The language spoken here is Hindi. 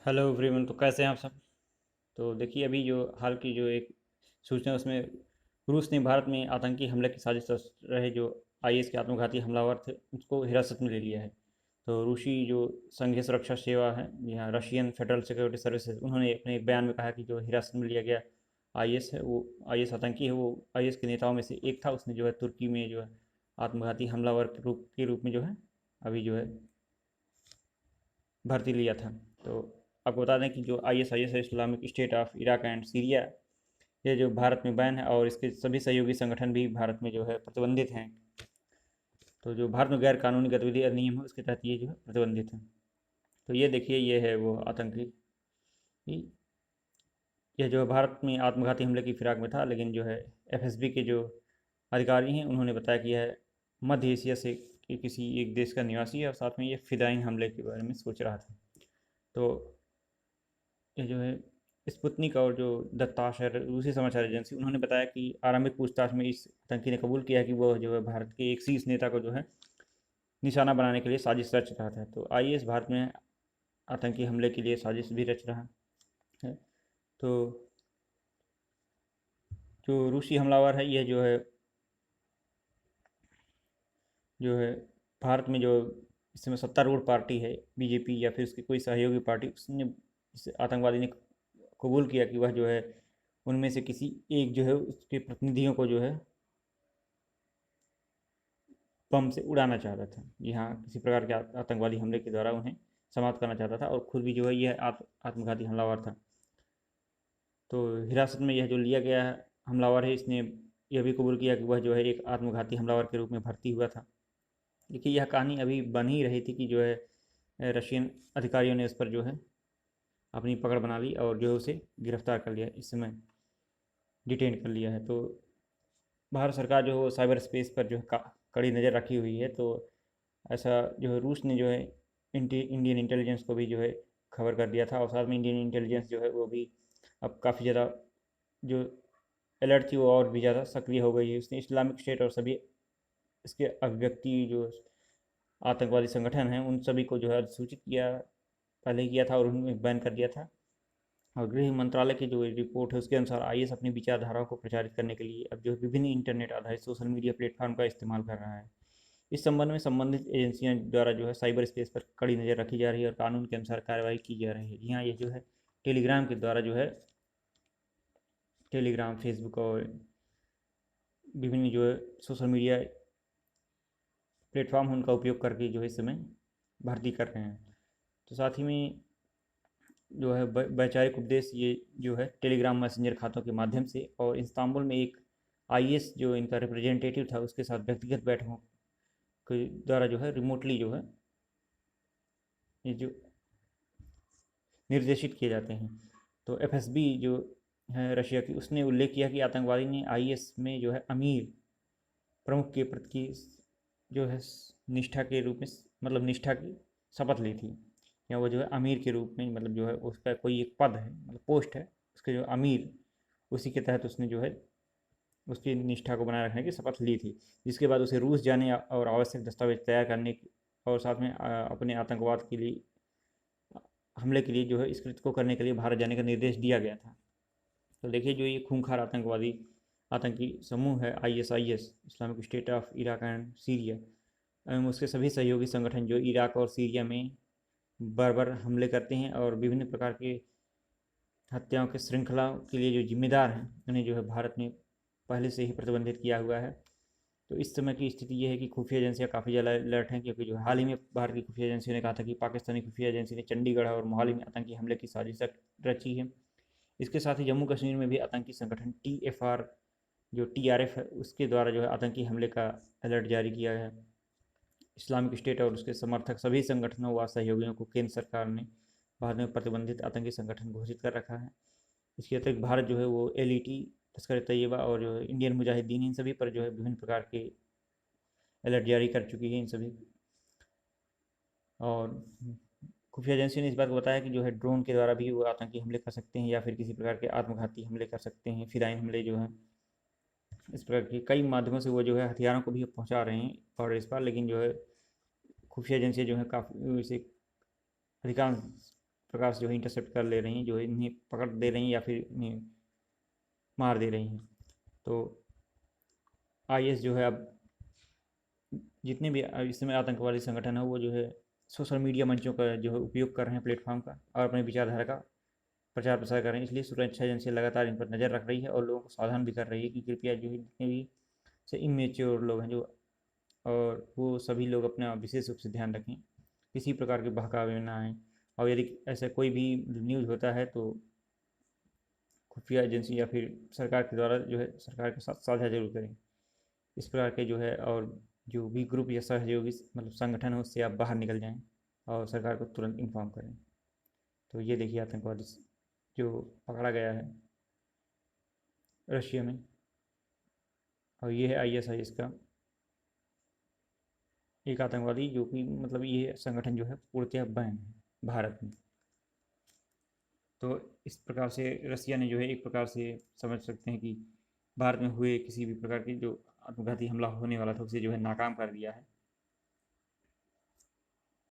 Hello everyone. तो कैसे हैं आप सब? तो देखिए, अभी जो हाल की जो एक सूचना है उसमें रूस ने भारत में आतंकी हमले की साजिश कर रहे जो आईएस के आत्मघाती हमलावर थे उसको हिरासत में ले लिया है। तो रूसी जो संघीय सुरक्षा सेवा है, यहाँ रशियन फेडरल सिक्योरिटी सर्विसेज, उन्होंने अपने एक बयान में कहा कि जो हिरासत में लिया गया आईएस है वो आईएस आतंकी है, वो आईएस के नेताओं में से एक था। उसने जो है तुर्की में जो है आत्मघाती हमलावर के रूप में जो है अभी जो है भर्ती लिया था। तो आपको बता दें कि जो आईएस है, Islamic State of Iraq and Syria, ये जो भारत में बैन है और इसके सभी सहयोगी संगठन भी भारत में जो है प्रतिबंधित हैं। तो जो भारत में गैर कानूनी गतिविधि अधिनियम है उसके तहत ये जो है प्रतिबंधित है। तो ये देखिए, ये है वो आतंकी। यह जो है भारत में आत्मघाती हमले की फिराक में था, लेकिन जो है एफएसबी के जो अधिकारी हैं उन्होंने बताया कि यह मध्य एशिया से के किसी एक देश का निवासी है और साथ में ये फिदाइन हमले के बारे में सोच रहा था। तो ये जो है स्पुतनिक और जो दत्ताश है रूसी समाचार एजेंसी, उन्होंने बताया कि आरंभिक पूछताछ में इस आतंकी ने कबूल किया कि वह जो है भारत के एक शीर्ष नेता को जो है निशाना बनाने के लिए साजिश रच रहा था। तो आईएस भारत में आतंकी हमले के लिए साजिश भी रच रहा है। तो जो रूसी हमलावर है यह जो है भारत में जो इस समय सत्तारूढ़ पार्टी है बीजेपी या फिर उसकी कोई सहयोगी पार्टी, उसने इस आतंकवादी ने कबूल किया कि वह जो है उनमें से किसी एक जो है उसके प्रतिनिधियों को जो है बम से उड़ाना चाहता था। जी हाँ, किसी प्रकार के आतंकवादी हमले के द्वारा उन्हें समाप्त करना चाहता था और खुद भी जो है यह आत्मघाती हमलावर था। तो हिरासत में यह जो लिया गया है हमलावर है, इसने यह भी कबूल किया कि वह जो है एक आत्मघाती हमलावर के रूप में भर्ती हुआ था। देखिए, यह कहानी अभी बन ही रही थी कि जो है रशियन अधिकारियों ने उस पर जो है अपनी पकड़ बना ली और जो है उसे गिरफ्तार कर लिया, इस समय डिटेन कर लिया है। तो भारत सरकार जो है वो साइबर स्पेस पर जो है कड़ी नज़र रखी हुई है। तो ऐसा जो है रूस ने जो है इंडियन इंटेलिजेंस को भी जो है खबर कर दिया था और साथ में इंडियन इंटेलिजेंस जो है वो भी अब काफ़ी ज़्यादा जो अलर्ट थी वो और भी ज़्यादा सक्रिय हो गई है। उसने इस्लामिक स्टेट और सभी इसके अभिव्यक्ति जो आतंकवादी संगठन हैं उन सभी को जो है सूचित किया, पहले ही किया था और उन्हें बैन कर दिया था। और गृह मंत्रालय की जो रिपोर्ट है उसके अनुसार आईएस अपनी विचारधाराओं को प्रचारित करने के लिए अब जो है विभिन्न इंटरनेट आधारित सोशल मीडिया प्लेटफॉर्म का इस्तेमाल कर रहा है। इस संबंध में संबंधित एजेंसियों द्वारा जो है साइबर स्पेस पर कड़ी नज़र रखी जा रही है और कानून के अनुसार कार्रवाई की जा रही है। जी हाँ, ये जो है टेलीग्राम के द्वारा जो है टेलीग्राम, फेसबुक और विभिन्न जो है सोशल मीडिया प्लेटफॉर्म उनका उपयोग करके जो है इस समय भर्ती कर रहे हैं। तो साथ ही में जो है वैचारिक उपदेश ये जो है टेलीग्राम मैसेंजर खातों के माध्यम से और इस्तांबुल में एक आईएस जो इनका रिप्रेजेंटेटिव था उसके साथ व्यक्तिगत बैठकों के द्वारा जो है रिमोटली जो है ये जो निर्देशित किए जाते हैं। तो एफएसबी जो है रशिया की, उसने उल्लेख किया कि आतंकवादी ने आईएस में जो है अमीर प्रमुख के प्रति जो है निष्ठा के रूप में, मतलब निष्ठा की शपथ ली थी। या वो जो है अमीर के रूप में, मतलब जो है उसका कोई एक पद है, मतलब पोस्ट है उसके जो अमीर, उसी के तहत उसने जो है उसकी निष्ठा को बनाए रखने की शपथ ली थी। जिसके बाद उसे रूस जाने और आवश्यक दस्तावेज तैयार करने की और साथ में अपने आतंकवाद के लिए हमले के लिए जो है इस कृत्य को करने के लिए भारत जाने का निर्देश दिया गया था। तो देखिए, जो ये खूंखार आतंकी समूह है IS Islamic State of Iraq and Syria एवं उसके सभी सहयोगी संगठन जो इराक और सीरिया में बार हमले करते हैं और विभिन्न प्रकार के हत्याओं की श्रृंखला के लिए जो जिम्मेदार हैं उन्हें जो है भारत ने पहले से ही प्रतिबंधित किया हुआ है। तो इस समय की स्थिति ये है कि खुफिया एजेंसियाँ काफ़ी ज़्यादा अलर्ट हैं, क्योंकि जो हाल ही में भारत की खुफिया एजेंसियों ने कहा था कि पाकिस्तानी खुफिया एजेंसी ने चंडीगढ़ और मोहाली में आतंकी हमले की साजिश रची है। इसके साथ ही जम्मू कश्मीर में भी आतंकी संगठन टीएफआर जो टीआरएफ है उसके द्वारा जो है आतंकी हमले का अलर्ट जारी किया है। इस्लामिक स्टेट और उसके समर्थक सभी संगठनों व सहयोगियों को केंद्र सरकार ने भारत में प्रतिबंधित आतंकी संगठन घोषित कर रखा है। इसके अतिरिक्त भारत जो है वो एलईटी, लश्कर तैयबा और जो है इंडियन मुजाहिदीन, इन सभी पर जो है विभिन्न प्रकार के अलर्ट जारी कर चुकी है इन सभी। और खुफिया एजेंसी ने इस बात को बताया कि जो है ड्रोन के द्वारा भी वो आतंकी हमले कर सकते हैं या फिर किसी प्रकार के आत्मघाती हमले कर सकते हैं, फिदाइन हमले जो हैं। इस प्रकार के कई माध्यमों से वो जो है हथियारों को भी पहुंचा रहे हैं और इस पर, लेकिन जो है खुफिया एजेंसियाँ जो है काफ़ी इसे अधिकांश प्रकार से जो है इंटरसेप्ट कर ले रही हैं, जो है इन्हें पकड़ दे रही हैं या फिर इन्हें मार दे रही हैं। तो आईएस जो है अब जितने भी इस समय आतंकवादी संगठन है वो जो है सोशल मीडिया मंचों का जो है उपयोग कर रहे हैं, प्लेटफॉर्म का, और अपनी विचारधारा का प्रचार प्रसार कर रहे हैं। इसलिए सुरक्षा एजेंसी लगातार इन पर नज़र रख रही है और लोगों को सावधान भी कर रही है कि कृपया जो है जितने भी से इमेच्योर लोग हैं जो, और वो सभी लोग अपना विशेष रूप से ध्यान रखें, किसी प्रकार के बहकावे में ना आएँ, और यदि ऐसा कोई भी न्यूज़ होता है तो खुफिया एजेंसी या फिर सरकार के द्वारा जो है सरकार के साथ साझा जरूर करें। इस प्रकार के जो है और जो भी ग्रुप या सहयोगी मतलब संगठन है उससे आप बाहर निकल जाएं और सरकार को तुरंत इन्फॉर्म करें। तो ये देखिए आतंकवादी जो पकड़ा गया है रशिया में, और ये है आईएसआईएस का एक आतंकवादी, जो कि मतलब ये संगठन जो है पूर्णतः बैन है भारत में। तो इस प्रकार से रसिया ने जो है एक प्रकार से समझ सकते हैं कि भारत में हुए किसी भी प्रकार की जो आत्मघाती हमला होने वाला था उसे जो है नाकाम कर दिया है।